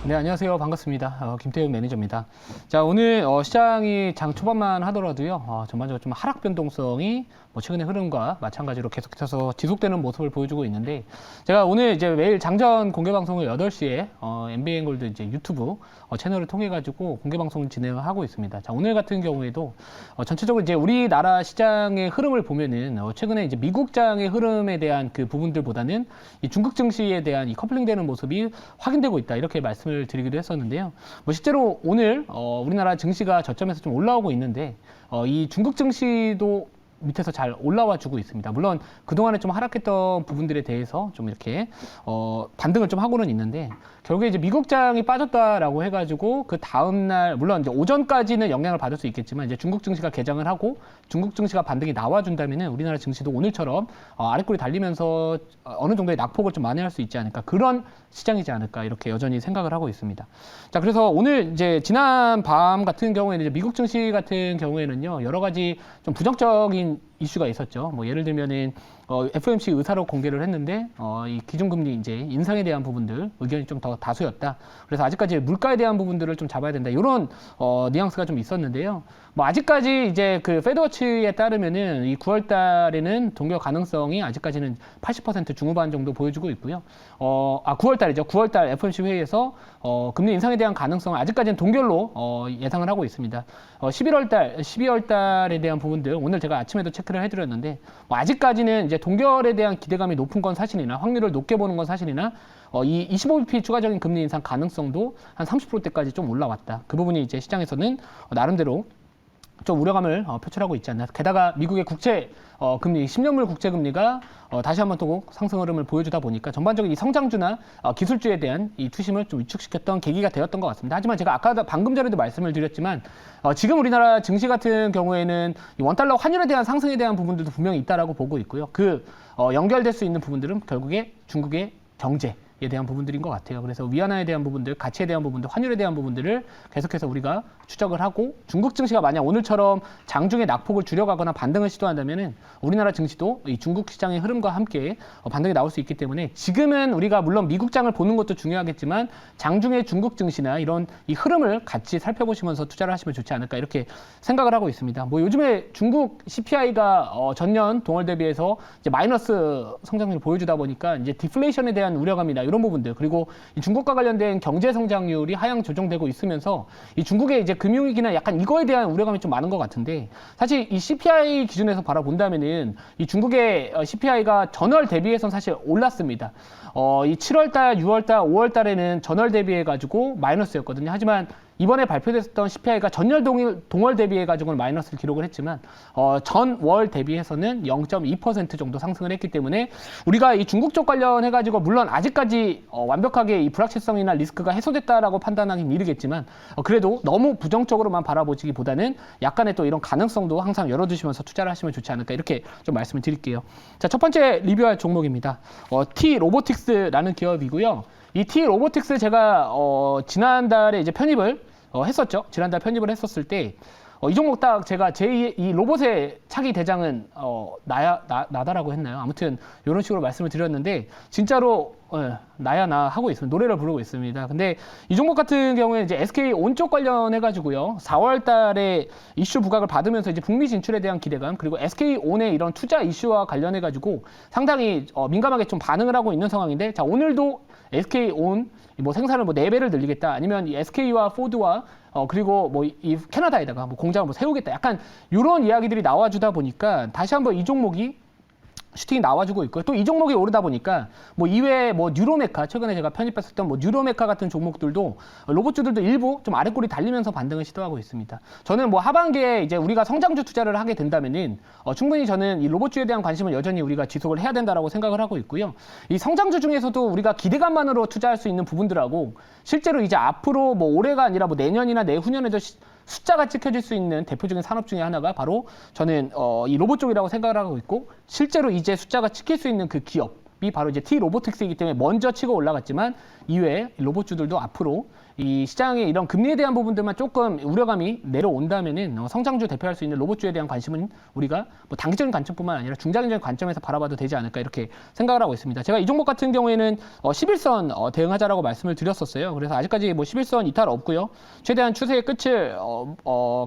네, 안녕하세요. 반갑습니다. 김태훈 매니저입니다. 자, 오늘 시장이 장 초반만 하더라도요, 전반적으로 좀 하락 변동성이 최근의 흐름과 마찬가지로 계속해서 지속되는 모습을 보여주고 있는데, 제가 오늘 이제 매일 장전 공개 방송을 8시에 MBN골드 이제 유튜브 채널을 통해 가지고 공개 방송을 진행을 하고 있습니다. 자, 오늘 같은 경우에도 전체적으로 이제 우리나라 시장의 흐름을 보면은 최근에 이제 미국장의 흐름에 대한 그 부분들보다는 이 중국 증시에 대한 이 커플링되는 모습이 확인되고 있다, 이렇게 말씀을 드리기도 했었는데요. 실제로 오늘 우리나라 증시가 저점에서 좀 올라오고 있는데 이 중국 증시도 밑에서 잘 올라와 주고 있습니다. 물론 그동안에 좀 하락했던 부분들에 대해서 좀 이렇게 반등을 좀 하고는 있는데, 결국에 이제 미국장이 빠졌다라고 해가지고 그 다음날, 물론 이제 오전까지는 영향을 받을 수 있겠지만, 이제 중국 증시가 개장을 하고 중국 증시가 반등이 나와준다면은 우리나라 증시도 오늘처럼 아랫골이 달리면서 어느 정도의 낙폭을 좀 만회할 수 있지 않을까, 그런 시장이지 않을까, 이렇게 여전히 생각을 하고 있습니다. 자, 그래서 오늘 이제 지난 밤 같은 경우에는 이제 미국 증시 같은 경우에는요, 여러 가지 좀 부정적인 이슈가 있었죠. 예를 들면은 FOMC 의사로 공개를 했는데 이 기준금리 이제 인상에 대한 부분들 의견이 좀 더 다수였다. 그래서 아직까지 물가에 대한 부분들을 좀 잡아야 된다, 이런 뉘앙스가 좀 있었는데요. 아직까지 이제 그 페드워치에 따르면은 이 9월 달에는 동결 가능성이 아직까지는 80% 중후반 정도 보여주고 있고요. 9월 달이죠. 9월 달 FOMC 회의에서 금리 인상에 대한 가능성을 아직까지는 동결로 예상을 하고 있습니다. 12월 달에 대한 부분들 오늘 제가 아침에도 체크를 해드렸는데, 아직까지는 이제 동결에 대한 기대감이 높은 건 사실이나 확률을 높게 보는 건 사실이나 이 25bp 추가적인 금리 인상 가능성도 한 30%대까지 좀 올라왔다. 그 부분이 이제 시장에서는 나름대로 좀 우려감을 표출하고 있지 않나. 게다가 미국의 국채 금리, 10년물 국채 금리가 다시 한번 또 상승 흐름을 보여주다 보니까 전반적인 이 성장주나 기술주에 대한 이 투심을 좀 위축시켰던 계기가 되었던 것 같습니다. 하지만 제가 방금 전에도 말씀을 드렸지만 지금 우리나라 증시 같은 경우에는 이 원달러 환율에 대한 상승에 대한 부분들도 분명히 있다라고 보고 있고요. 그 연결될 수 있는 부분들은 결국에 중국의 경제에 대한 부분들인 것 같아요. 그래서 위안화에 대한 부분들, 가치에 대한 부분들, 환율에 대한 부분들을 계속해서 우리가 추적을 하고, 중국 증시가 만약 오늘처럼 장중에 낙폭을 줄여가거나 반등을 시도한다면은 우리나라 증시도 이 중국 시장의 흐름과 함께 반등이 나올 수 있기 때문에, 지금은 우리가 물론 미국장을 보는 것도 중요하겠지만 장중의 중국 증시나 이런 이 흐름을 같이 살펴보시면서 투자를 하시면 좋지 않을까, 이렇게 생각을 하고 있습니다. 요즘에 중국 CPI가 전년 동월 대비해서 이제 마이너스 성장률을 보여주다 보니까 이제 디플레이션에 대한 우려감이나 이런 부분들, 그리고 이 중국과 관련된 경제 성장률이 하향 조정되고 있으면서 이 중국의 이제 금융위기나 약간 이거에 대한 우려감이 좀 많은 것 같은데, 사실 이 CPI 기준에서 바라본다면은 이 중국의 CPI가 전월 대비해서는 사실 올랐습니다. 이 7월달, 6월달, 5월달에는 전월 대비해가지고 마이너스였거든요. 하지만 이번에 발표됐던 CPI가 전년 동월 대비해가지고는 마이너스를 기록을 했지만 전월 대비해서는 0.2% 정도 상승을 했기 때문에, 우리가 이 중국 쪽 관련해가지고 물론 아직까지 완벽하게 이 불확실성이나 리스크가 해소됐다라고 판단하기는 이르겠지만 그래도 너무 부정적으로만 바라보시기보다는 약간의 또 이런 가능성도 항상 열어두시면서 투자를 하시면 좋지 않을까, 이렇게 좀 말씀을 드릴게요. 자, 첫 번째 리뷰할 종목입니다. T-로보틱스라는 기업이고요. 이 T-로보틱스 제가 지난달에 이제 편입을 했었죠. 지난달 편입을 했었을 때 이 종목 딱 제가 이 로봇의 차기 대장은 나다라고 했나요? 아무튼 이런 식으로 말씀을 드렸는데, 진짜로 나야 나 하고 있습니다. 노래를 부르고 있습니다. 근데 이 종목 같은 경우에 이제 SK온 쪽 관련해가지고요, 4월 달에 이슈 부각을 받으면서 이제 북미 진출에 대한 기대감, 그리고 SK온의 이런 투자 이슈와 관련해가지고 상당히 민감하게 좀 반응을 하고 있는 상황인데, 자, 오늘도 SK온 생산을 4배를 늘리겠다, 아니면 이 SK와 포드와 그리고 이 캐나다에다가 공장을 세우겠다, 약간 이런 이야기들이 나와주다 보니까 다시 한번 이 종목이 슈팅이 나와주고 있고요. 또 이 종목이 오르다 보니까 이외에 뉴로메카, 최근에 제가 편입했었던 뉴로메카 같은 종목들도, 로봇주들도 일부 좀 아랫골이 달리면서 반등을 시도하고 있습니다. 저는 하반기에 이제 우리가 성장주 투자를 하게 된다면은 충분히 저는 이 로봇주에 대한 관심을 여전히 우리가 지속을 해야 된다라고 생각을 하고 있고요. 이 성장주 중에서도 우리가 기대감만으로 투자할 수 있는 부분들하고 실제로 이제 앞으로 올해가 아니라 내년이나 내후년에도 숫자가 찍혀질 수 있는 대표적인 산업 중에 하나가 바로 저는 이 로봇 쪽이라고 생각을 하고 있고, 실제로 이제 숫자가 찍힐 수 있는 그 기업, 바로 이제 T-로보틱스이기 때문에 먼저 치고 올라갔지만 이외에 로봇주들도 앞으로 이 시장의 이런 금리에 대한 부분들만 조금 우려감이 내려온다면은 성장주 대표할 수 있는 로봇주에 대한 관심은 우리가 뭐 단기적인 관점뿐만 아니라 중장기적인 관점에서 바라봐도 되지 않을까 이렇게 생각을 하고 있습니다. 제가 이 종목 같은 경우에는 11선 대응하자라고 말씀을 드렸었어요. 그래서 아직까지 뭐 11선 이탈 없고요. 최대한 추세의 끝을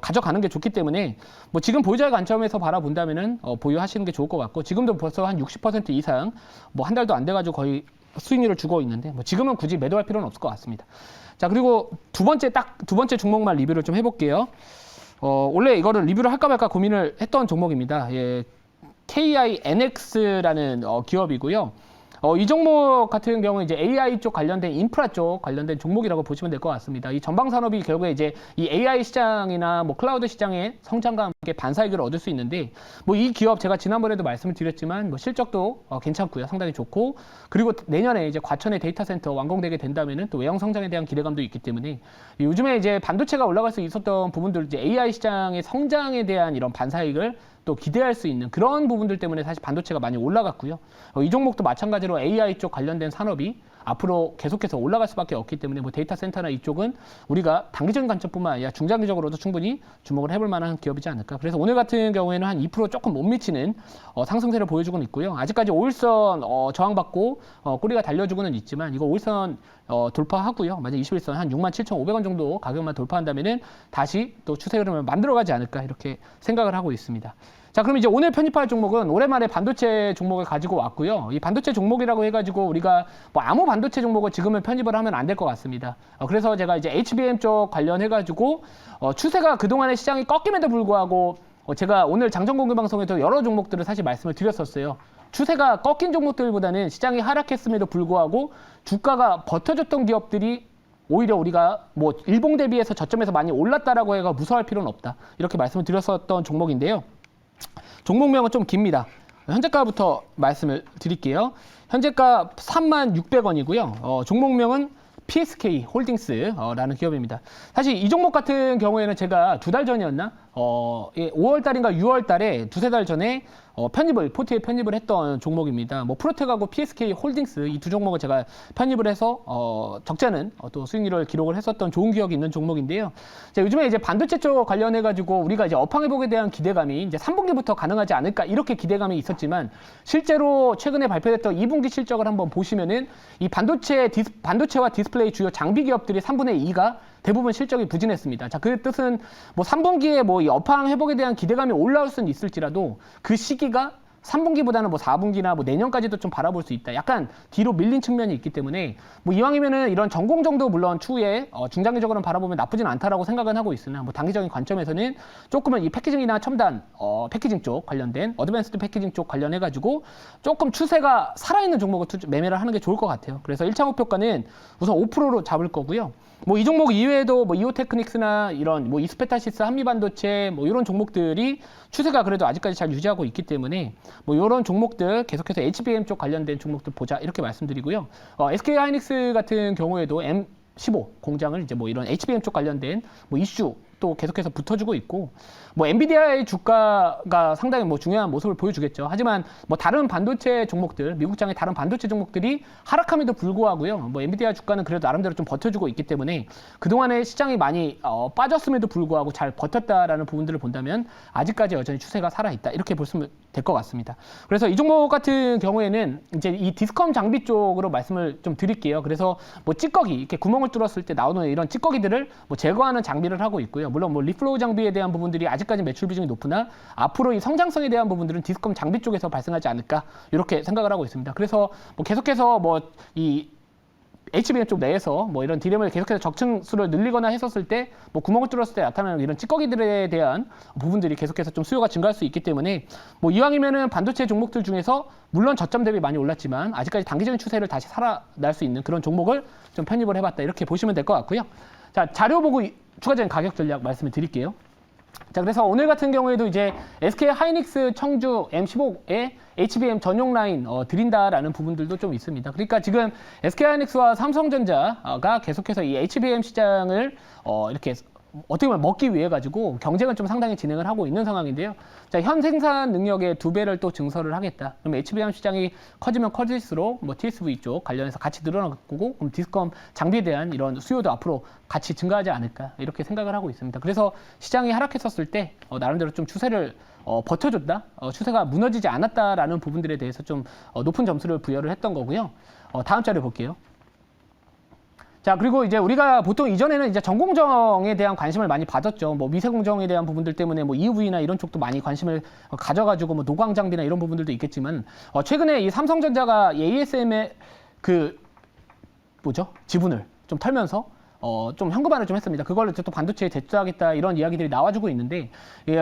가져가는 게 좋기 때문에 뭐 지금 보유자의 관점에서 바라본다면은 보유하시는 게 좋을 것 같고 지금도 벌써 한 60% 이상 뭐 한 달도 안 돼가지고 거의 수익률을 주고 있는데 뭐 지금은 굳이 매도할 필요는 없을 것 같습니다. 자, 그리고 두 번째 종목만 리뷰를 좀 해볼게요. 원래 이거를 리뷰를 할까 말까 고민을 했던 종목입니다. 예, KINX라는 기업이고요. 이 종목 같은 경우는 이제 AI 쪽 관련된 인프라 쪽 관련된 종목이라고 보시면 될 것 같습니다. 이 전방 산업이 결국에 이제 이 AI 시장이나 뭐 클라우드 시장의 성장과 함께 반사이익을 얻을 수 있는데 뭐 이 기업 제가 지난번에도 말씀을 드렸지만 뭐 실적도 괜찮고요. 상당히 좋고 그리고 내년에 이제 과천의 데이터 센터 완공되게 된다면은 또 외형 성장에 대한 기대감도 있기 때문에 요즘에 이제 반도체가 올라갈 수 있었던 부분들 이제 AI 시장의 성장에 대한 이런 반사이익을 또 기대할 수 있는 그런 부분들 때문에 사실 반도체가 많이 올라갔고요. 이 종목도 마찬가지로 AI 쪽 관련된 산업이 앞으로 계속해서 올라갈 수밖에 없기 때문에 뭐 데이터 센터나 이쪽은 우리가 단기적인 관점뿐만 아니라 중장기적으로도 충분히 주목을 해볼 만한 기업이지 않을까. 그래서 오늘 같은 경우에는 한 2% 조금 못 미치는 상승세를 보여주고는 있고요. 아직까지 5일선 저항받고 꼬리가 달려주고는 있지만 이거 5일선 돌파하고요. 만약 21선 한 67,500원 정도 가격만 돌파한다면은 다시 또 추세 흐름을 만들어가지 않을까 이렇게 생각을 하고 있습니다. 자, 그럼 이제 오늘 편입할 종목은 오랜만에 반도체 종목을 가지고 왔고요. 이 반도체 종목이라고 해가지고 우리가 뭐 아무 반도체 종목을 지금은 편입을 하면 안 될 것 같습니다. 그래서 제가 이제 HBM 쪽 관련해가지고 추세가 그동안의 시장이 꺾임에도 불구하고 제가 오늘 장전 공개 방송에서 여러 종목들을 사실 말씀을 드렸었어요. 추세가 꺾인 종목들보다는 시장이 하락했음에도 불구하고 주가가 버텨줬던 기업들이 오히려 우리가 뭐 일봉 대비해서 저점에서 많이 올랐다라고 해가 무서워할 필요는 없다. 이렇게 말씀을 드렸었던 종목인데요. 종목명은 좀 깁니다. 현재가부터 말씀을 드릴게요. 현재가 36,600원이고요. 종목명은 PSK 홀딩스라는 기업입니다. 사실 이 종목 같은 경우에는 제가 2달 전이었나? 5월달인가 6월달에 두세 달 전에 포트에 편입을 했던 종목입니다. 뭐 프로텍하고 PSK 홀딩스 이 두 종목을 제가 편입을 해서 적지 않은 또 수익률을 기록을 했었던 좋은 기억이 있는 종목인데요. 자, 요즘에 이제 반도체 쪽 관련해 가지고 우리가 이제 업황 회복에 대한 기대감이 이제 3분기부터 가능하지 않을까 이렇게 기대감이 있었지만 실제로 최근에 발표됐던 2분기 실적을 한번 보시면은 이 반도체와 디스플레이 주요 장비 기업들이 3분의 2가 대부분 실적이 부진했습니다. 자, 그 뜻은 뭐 3분기에 뭐 이 업황 회복에 대한 기대감이 올라올 수는 있을지라도 그 시기가 3분기보다는 뭐 4분기나 뭐 내년까지도 좀 바라볼 수 있다. 약간 뒤로 밀린 측면이 있기 때문에 뭐 이왕이면은 이런 전공 정도 물론 추후에 중장기적으로는 바라보면 나쁘진 않다라고 생각은 하고 있으나 뭐 단기적인 관점에서는 조금은 이 패키징이나 첨단 패키징 쪽 관련된 어드밴스드 패키징 쪽 관련해 가지고 조금 추세가 살아있는 종목을 매매를 하는 게 좋을 것 같아요. 그래서 1차 목표가는 우선 5%로 잡을 거고요. 뭐 이 종목 이외에도 뭐 이오테크닉스나 이런 뭐 이스페타시스 한미반도체 뭐 이런 종목들이 추세가 그래도 아직까지 잘 유지하고 있기 때문에 뭐 이런 종목들 계속해서 HBM 쪽 관련된 종목들 보자 이렇게 말씀드리고요. SK 하이닉스 같은 경우에도 M15 공장을 이제 뭐 이런 HBM 쪽 관련된 뭐 이슈 또 계속해서 붙어주고 있고 뭐 엔비디아의 주가가 상당히 뭐 중요한 모습을 보여주겠죠. 하지만 뭐 다른 반도체 종목들, 미국장의 다른 반도체 종목들이 하락함에도 불구하고요. 뭐 엔비디아 주가는 그래도 나름대로 좀 버텨주고 있기 때문에 그동안에 시장이 많이 빠졌음에도 불구하고 잘 버텼다라는 부분들을 본다면 아직까지 여전히 추세가 살아있다. 이렇게 보시면 될 것 같습니다. 그래서 이 종목 같은 경우에는 이제 이 디스컴 장비 쪽으로 말씀을 좀 드릴게요. 그래서 뭐 찌꺼기, 이렇게 구멍을 뚫었을 때 나오는 이런 찌꺼기들을 뭐 제거하는 장비를 하고 있고요. 물론 뭐 리플로우 장비에 대한 부분들이 아직까지 매출 비중이 높으나 앞으로 이 성장성에 대한 부분들은 디스컴 장비 쪽에서 발생하지 않을까 이렇게 생각을 하고 있습니다. 그래서 뭐 계속해서 뭐 이 HBM 쪽 내에서 뭐 이런 디램을 계속해서 적층수를 늘리거나 했었을 때 뭐 구멍을 뚫었을 때 나타나는 이런 찌꺼기들에 대한 부분들이 계속해서 좀 수요가 증가할 수 있기 때문에 뭐 이왕이면은 반도체 종목들 중에서 물론 저점 대비 많이 올랐지만 아직까지 단기적인 추세를 다시 살아날 수 있는 그런 종목을 좀 편입을 해봤다 이렇게 보시면 될 것 같고요. 자, 자료 보고 추가적인 가격 전략 말씀을 드릴게요. 자, 그래서 오늘 같은 경우에도 이제 SK 하이닉스 청주 M15에 HBM 전용 라인 드린다라는 부분들도 좀 있습니다. 그러니까 지금 SK 하이닉스와 삼성전자가 계속해서 이 HBM 시장을 이렇게 어떻게 보면 먹기 위해 가지고 경쟁을 좀 상당히 진행을 하고 있는 상황인데요. 자, 현 생산 능력의 2배를 또 증설을 하겠다. 그럼 HBM 시장이 커지면 커질수록 뭐 TSV 쪽 관련해서 같이 늘어날 거고, 그럼 디스컴 장비에 대한 이런 수요도 앞으로 같이 증가하지 않을까 이렇게 생각을 하고 있습니다. 그래서 시장이 하락했었을 때 나름대로 좀 추세를 버텨줬다, 추세가 무너지지 않았다라는 부분들에 대해서 좀 높은 점수를 부여를 했던 거고요. 다음 자료 볼게요. 자, 그리고 이제 우리가 보통 이전에는 이제 전공정에 대한 관심을 많이 받았죠. 뭐 미세공정에 대한 부분들 때문에 뭐 EUV나 이런 쪽도 많이 관심을 가져가지고 뭐 노광 장비나 이런 부분들도 있겠지만, 최근에 이 삼성전자가 ASM의 그 지분을 좀 털면서 좀 현금화를 좀 했습니다. 그걸 또 반도체에 대투하겠다 이런 이야기들이 나와주고 있는데,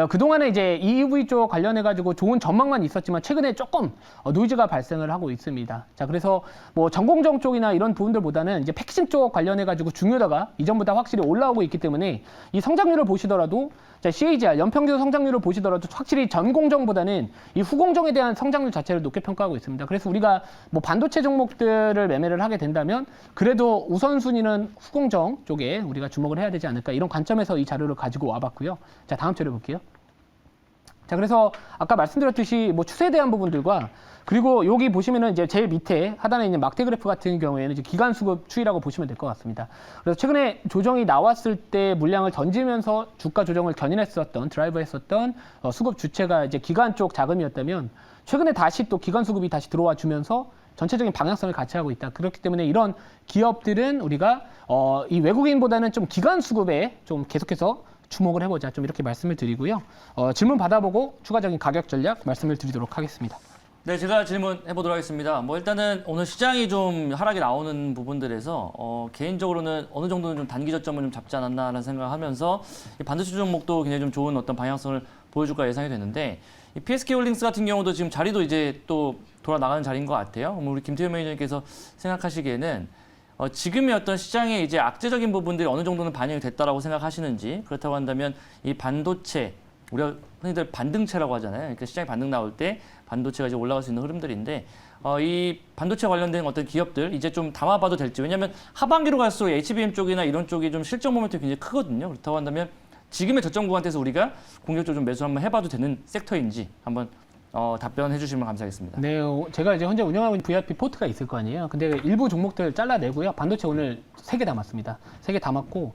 그동안에 이제 EUV 쪽 관련해가지고 좋은 전망만 있었지만 최근에 조금 노이즈가 발생을 하고 있습니다. 자, 그래서 뭐 전공정 쪽이나 이런 부분들보다는 이제 패키징 쪽 관련해가지고 중요도가 이전보다 확실히 올라오고 있기 때문에 이 성장률을 보시더라도, 자, CAGR 연평균 성장률을 보시더라도 확실히 전공정보다는 이 후공정에 대한 성장률 자체를 높게 평가하고 있습니다. 그래서 우리가 뭐 반도체 종목들을 매매를 하게 된다면 그래도 우선순위는 후공정 쪽에 우리가 주목을 해야 되지 않을까, 이런 관점에서 이 자료를 가지고 와봤고요. 자, 다음 자료 볼게요. 자, 그래서 아까 말씀드렸듯이 뭐 추세에 대한 부분들과, 그리고 여기 보시면은 이제 제일 밑에 하단에 있는 막대 그래프 같은 경우에는 이제 기간 수급 추이라고 보시면 될 것 같습니다. 그래서 최근에 조정이 나왔을 때 물량을 던지면서 주가 조정을 견인했었던, 드라이브했었던 수급 주체가 이제 기간 쪽 자금이었다면, 최근에 다시 또 기간 수급이 다시 들어와 주면서 전체적인 방향성을 같이 하고 있다. 그렇기 때문에 이런 기업들은 우리가 이 외국인보다는 좀 기간 수급에 좀 계속해서 주목을 해보자, 좀 이렇게 말씀을 드리고요. 질문 받아보고 추가적인 가격 전략 말씀을 드리도록 하겠습니다. 네, 제가 질문해 보도록 하겠습니다. 뭐 일단은 오늘 시장이 좀 하락이 나오는 부분들에서 개인적으로는 어느 정도는 좀 단기 저점을 좀 잡지 않았나라는 생각을 하면서 이 반도체 종목도 굉장히 좀 좋은 어떤 방향성을 보여줄까 예상이 됐는데, 이 PSK홀딩스 같은 경우도 지금 자리도 이제 또 돌아 나가는 자리인 것 같아요. 우리 김태현 매니저님께서 생각하시기에는 지금의 어떤 시장의 이제 악재적인 부분들이 어느 정도는 반영이 됐다라고 생각하시는지, 그렇다고 한다면 이 반도체, 우리가 흔히들 반등체라고 하잖아요. 그러니까 시장이 반등 나올 때 반도체가 이제 올라갈 수 있는 흐름들인데, 이 반도체 관련된 어떤 기업들 이제 좀 담아봐도 될지. 왜냐하면 하반기로 갈수록 HBM 쪽이나 이런 쪽이 좀 실적 모멘텀이 굉장히 크거든요. 그렇다고 한다면 지금의 저점 구간대에서 우리가 공격적으로 좀 매수 한번 해봐도 되는 섹터인지 한번 답변해 주시면 감사하겠습니다. 네, 제가 이제 현재 운영하고 있는 VIP 포트가 있을 거 아니에요. 근데 일부 종목들 잘라내고요. 반도체 오늘 3개 담았습니다. 3개 담았고,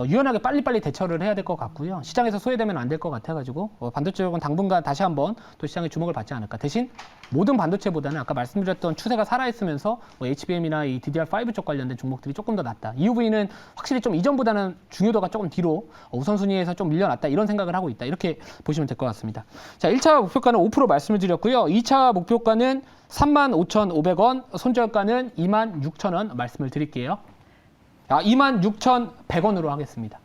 유연하게 빨리빨리 대처를 해야 될 것 같고요. 시장에서 소외되면 안 될 것 같아가지고, 반도체 쪽은 당분간 다시 한번 또 시장에 주목을 받지 않을까. 대신 모든 반도체보다는 아까 말씀드렸던 추세가 살아있으면서 HBM이나 이 DDR5 쪽 관련된 종목들이 조금 더 낫다. EUV는 확실히 좀 이전보다는 중요도가 조금 뒤로 우선순위에서 좀 밀려났다, 이런 생각을 하고 있다. 이렇게 보시면 될 것 같습니다. 자, 1차 목표가는 5% 말씀을 드렸고요. 2차 목표가는 35,500원, 손절가는 26,000원 말씀을 드릴게요. 26,100원으로 하겠습니다.